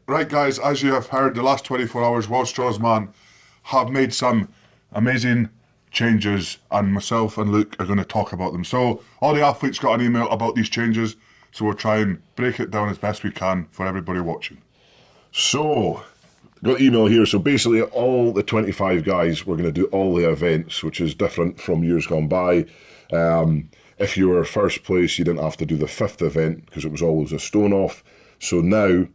Right, guys, as you have heard, the last 24 hours, World Strawsman have made some amazing changes, and myself and Luke are going to talk about them. So, all the athletes got an email about these changes, so we'll try and break it down as best we can for everybody watching. So, got the email here. So basically, all the 25 guys were going to do all the events, which is different from years gone by. If you were first place, you didn't have to do the fifth event because it was always a stone off. So now,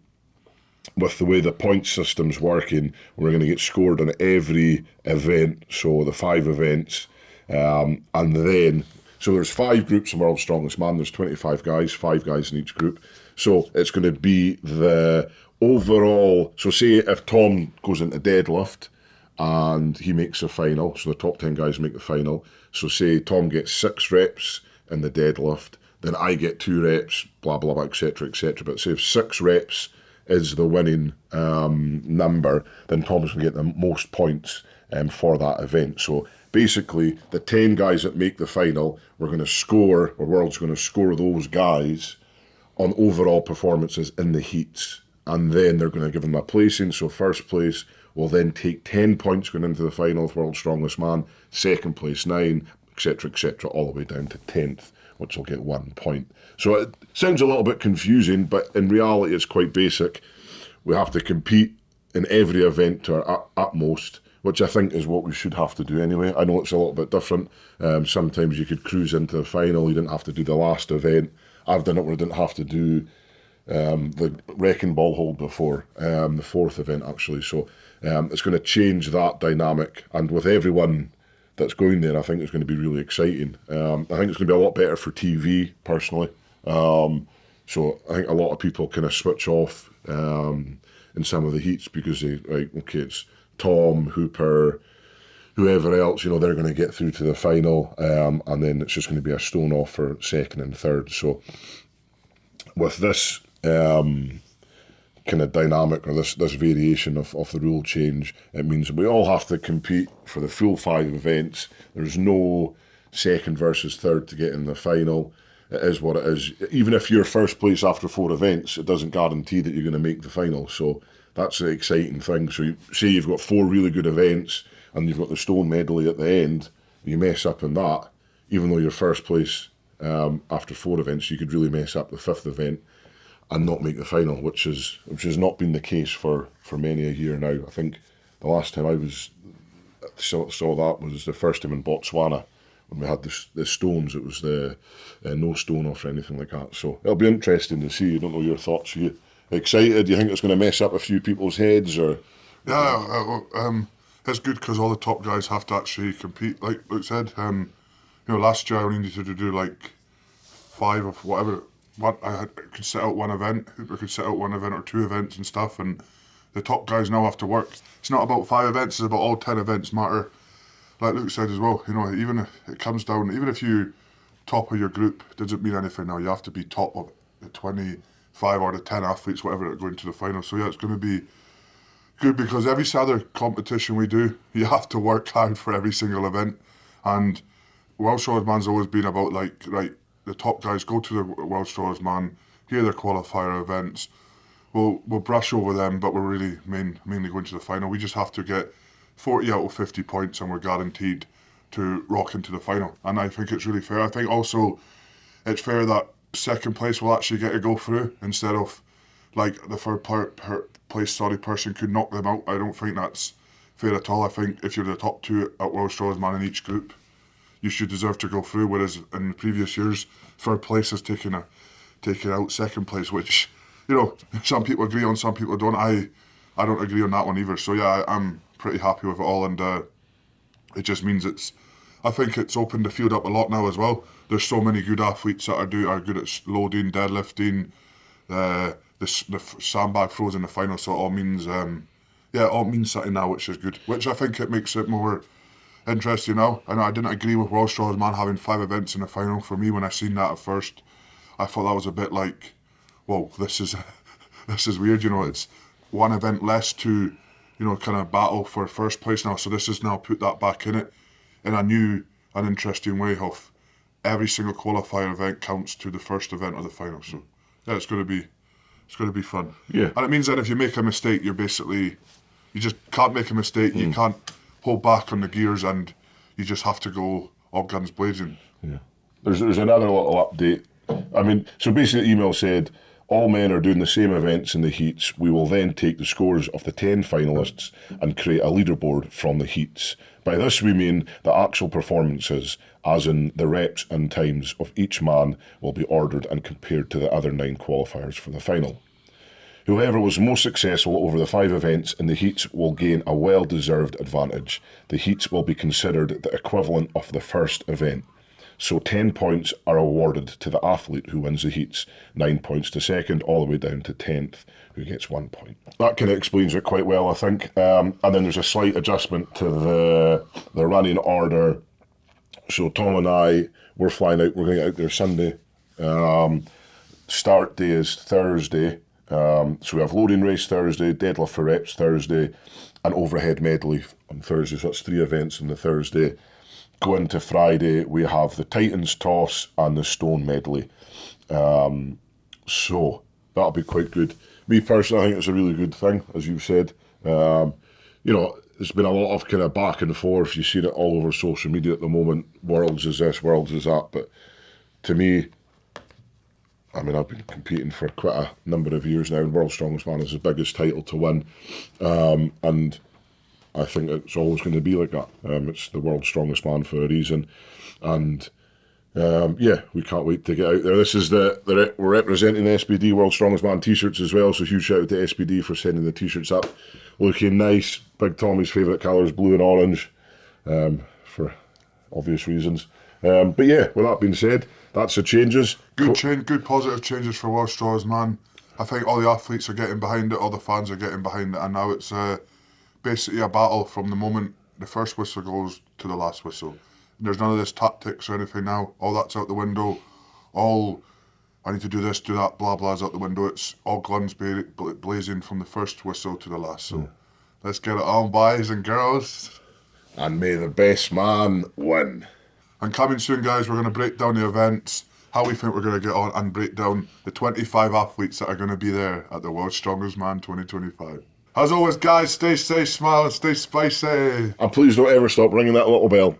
with the way the point system's working, we're going to get scored on every event. So the 5 events, and then so there's 5 groups of World's Strongest Man. There's 25 guys, 5 guys in each group. So it's going to be the overall. So say if Tom goes into deadlift and he makes the final, so the top 10 guys make the final. So say Tom gets 6 reps in the deadlift, then I get 2 reps, blah blah blah, etc. etc. But say if 6 reps is the winning number, then Tom's going to get the most points for that event. So basically, the 10 guys that make the final, we're going to score, or World's going to score those guys on overall performances in the heats. And then they're going to give them a placing. So first place will then take 10 points going into the final of World's Strongest Man, second place 9, etc., all the way down to 10th, which will get 1 point. So it sounds a little bit confusing, but in reality it's quite basic. We have to compete in every event to our utmost, which I think is what we should have to do anyway. I know it's a little bit different. Sometimes you could cruise into the final, you didn't have to do the last event. I've done it where I didn't have to do the wrecking ball hold before, the 4th event actually. So it's going to change that dynamic, and with everyone that's going there, I think it's going to be really exciting. I think it's going to be a lot better for TV, personally. So I think a lot of people kind of switch off in some of the heats because they, like, okay, it's Tom, Hooper, whoever else, they're going to get through to the final, and then it's just going to be a stone off for second and third. So with this kind of dynamic, or this variation of the rule change, it means that we all have to compete for the full 5 events. There's no second versus third to get in the final. It is what it is. Even if you're first place after 4 events, it doesn't guarantee that you're going to make the final. So that's the exciting thing. So say you've got 4 really good events and you've got the stone medley at the end, you mess up in that, even though you're first place after 4 events, you could really mess up the 5th event and not make the final, which has not been the case for many a year now. I think the last time I saw that was the first time in Botswana when we had the stones. It was the no stone off or anything like that. So it'll be interesting to see. I don't know your thoughts. Are you excited? Do you think it's going to mess up a few people's heads? Or It's good because all the top guys have to actually compete. Like Luke said, last year I only needed to do like 5 of whatever. I could set out 1 event, Hooper could set out 1 event or 2 events and stuff, and the top guys now have to work. It's not about 5 events, it's about all 10 events matter. Like Luke said as well, even if it comes down, even if you top of your group, it doesn't mean anything now. You have to be top of the 25 or the 10 athletes, whatever, that are going to the final. So yeah, it's going to be good because every other competition we do, you have to work hard for every single event. And World Strongman's always been about, like, right, the top guys go to the World Strongman, hear their qualifier events. We'll brush over them, but we're really mainly going to the final. We just have to get 40 out of 50 points, and we're guaranteed to rock into the final. And I think it's really fair. I think also it's fair that second place will actually get to go through instead of like the third place person could knock them out. I don't think that's fair at all. I think if you're the top 2 at World Strongman in each group, you should deserve to go through, whereas in the previous years, third place has taken out second place, which, some people agree on, some people don't. I don't agree on that one either. So yeah, I'm pretty happy with it all, and it just means I think it's opened the field up a lot now as well. There's so many good athletes that are good at loading, deadlifting, the sandbag throws in the final, so it all means, it all means something now, which is good, which I think it makes it more interesting now. And I didn't agree with World Strongman having 5 events in the final. For me, when I seen that at first, I thought that was a bit like, whoa, this is this is weird. It's 1 event less to, kind of battle for first place now. So this has now put that back in it in a new and interesting way of every single qualifier event counts to the first event of the final. So yeah, it's going to be It's going to be fun. Yeah. And it means that if you make a mistake, you just can't make a mistake. You can't hold back on the gears, and you just have to go all guns blazing. Yeah. There's another little update. I mean, so basically the email said, all men are doing the same events in the heats. We will then take the scores of the 10 finalists and create a leaderboard from the heats. By this we mean the actual performances, as in the reps and times of each man, will be ordered and compared to the other 9 qualifiers for the final. Whoever was most successful over the 5 events in the heats will gain a well-deserved advantage. The heats will be considered the equivalent of the first event. So 10 points are awarded to the athlete who wins the heats, 9 points to second, all the way down to 10th, who gets 1 point. That kind of explains it quite well, I think. And then there's a slight adjustment to the running order. So Tom and I, we're flying out, we're going to get out there Sunday. Start day is Thursday. So we have loading race Thursday, deadlift for reps Thursday, and overhead medley on Thursday. So that's 3 events on the Thursday. Going to Friday, we have the Titans toss and the stone medley. So that'll be quite good. Me personally, I think it's a really good thing, as you've said. You know, there's been a lot of kind of back and forth. You've seen it all over social media at the moment. Worlds is this, worlds is that. But to me, I mean, I've been competing for quite a number of years now, and World's Strongest Man is the biggest title to win. And I think it's always going to be like that. It's the World's Strongest Man for a reason. And yeah, we can't wait to get out there. This is we're representing the SBD World's Strongest Man t-shirts as well, so huge shout out to SBD for sending the t-shirts up. Looking nice. Big Tommy's favourite colours, blue and orange, for obvious reasons. But yeah, with that being said, that's the changes. Good positive changes for World's Strongest Man. I think all the athletes are getting behind it, all the fans are getting behind it, and now it's basically a battle from the moment the first whistle goes to the last whistle. There's none of this tactics or anything now. All that's out the window. All, I need to do this, do that, blah, blah's out the window. It's all guns blazing from the first whistle to the last. So let's get it on, boys and girls. And may the best man win. And coming soon, guys, we're going to break down the events, how we think we're going to get on, and break down the 25 athletes that are going to be there at the World's Strongest Man 2025. As always, guys, stay safe, smile, and stay spicy. And please don't ever stop ringing that little bell.